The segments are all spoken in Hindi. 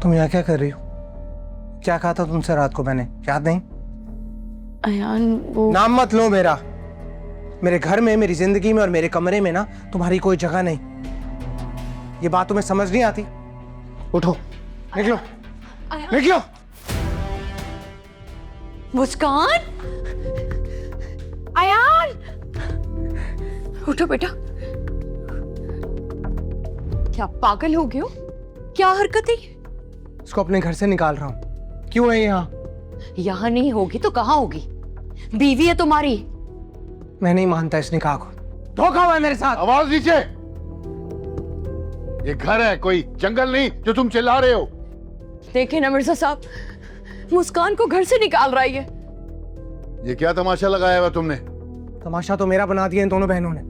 तुम यहाँ क्या कर रही हो? क्या कहा था तुमसे रात को मैंने, याद नहीं? अयान वो नाम मत लो मेरा। मेरे घर में, मेरी जिंदगी में और मेरे कमरे में ना तुम्हारी कोई जगह नहीं। ये बात तुम्हें समझ नहीं आती? उठो, निकलो, निकलो। मुस्कान, अयान, उठो बेटा। क्या पागल हो गए हो? क्या हरकत है? इसको अपने घर से निकाल रहा हूँ। क्यों है यहाँ? यहाँ नहीं होगी तो कहाँ होगी? बीवी है तुम्हारी। मैं नहीं मानता इस निकाह को। धोखा हुआ है मेरे साथ। आवाज नीचे। ये घर है, कोई जंगल नहीं जो तुम चिल्ला रहे हो। देखे ना मिर्जा साहब, मुस्कान को घर से निकाल रहा है ये। ये क्या तमाशा लगाया हुआ तुमने? तमाशा तो मेरा बना दिया इन दोनों बहनों ने।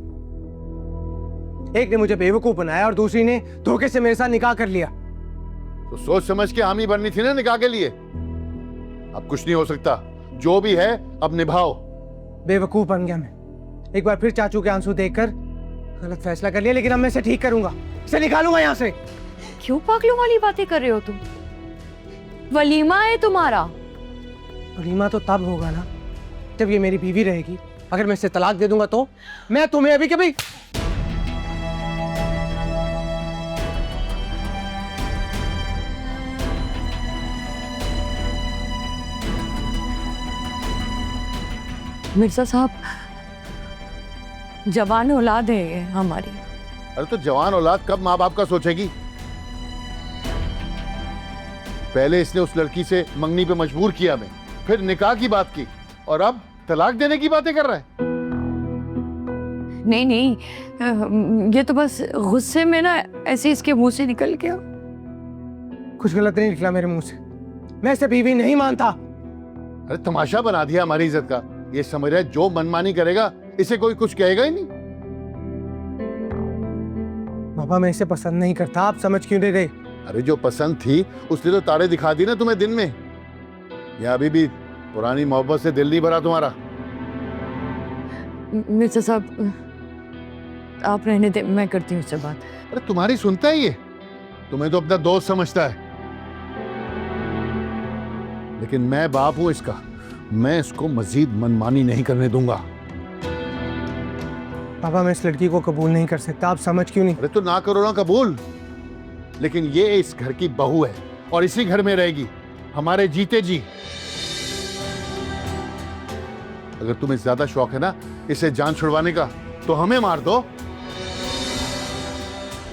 एक ने मुझे बेवकूफ बनाया और दूसरी ने धोखे से मेरे साथ निकाह कर लिया। तो सोच समझ के हामी बननी थी ना निकाह के लिए। अब कुछ नहीं हो सकता, जो भी है अब निभाओ। बेवकूफ बन गया मैं। एक बार फिर चाचू के आंसू देखकर गलत फैसला कर लिया, लेकिन अब मैं इसे ठीक करूंगा, इसे निकालूंगा यहाँ से। क्यों पागलों वाली बातें कर रहे हो तुम? वलीमा है तुम्हारा। वलीमा तो तब होगा ना जब ये मेरी बीवी रहेगी। अगर मैं इसे तलाक दे दूंगा तो मैं तुम्हें अभी कभी मिर्जा साहब, जवान औलाद है ये हमारी। अरे तो जवान औलाद कब माँ बाप का सोचेगी? पहले इसने उस लड़की से मंगनी पे मजबूर किया हमें, फिर निकाह की बात की और अब तलाक देने की बातें कर रहा है। नहीं नहीं, ये तो बस गुस्से में ना ऐसे इसके मुंह से निकल गया। कुछ गलत नहीं निकला मेरे मुंह से। मैं इसे बीवी नहीं मानता। अरे तमाशा बना दिया हमारी इज्जत का। ये समझ रहा है जो मनमानी करेगा इसे कोई कुछ कहेगा ही नहीं। पापा, मैं इसे पसंद नहीं करता। आप समझ क्यों नहीं रहे? अरे जो पसंद थी उसने तो तारे दिखा दी ना तुम्हें दिन में। या अभी भी पुरानी मोहब्बत से दिल नहीं भरा तुम्हारा? मिर्जा साहब, आप रहने दे, मैं करती हूँ उससे बात। अरे तुम्हारी सुनता है ये? तुम्हें तो अपना दोस्त समझता है, लेकिन मैं बाप हूं इसका। मैं इसको मजीद मनमानी नहीं करने दूंगा। पापा, मैं इस लड़की को कबूल नहीं कर सकता। आप समझ क्यों नहीं? अरे तो ना करो ना कबूल, लेकिन ये इस घर की बहू है और इसी घर में रहेगी हमारे जीते जी। अगर तुम्हें ज्यादा शौक है ना इसे जान छुड़वाने का तो हमें मार दो।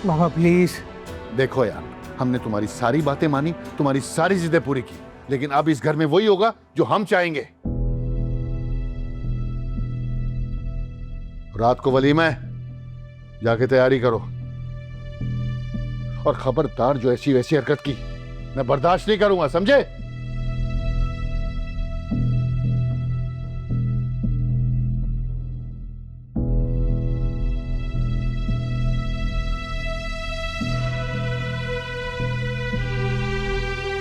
पापा प्लीज। देखो यार, हमने तुम्हारी सारी बातें मानी, तुम्हारी सारी जिद्दें पूरी की, लेकिन अब इस घर में वही होगा जो हम चाहेंगे। रात को वलीमा है, जाके तैयारी करो। और खबरदार जो ऐसी वैसी हरकत की मैं बर्दाश्त नहीं करूंगा, समझे?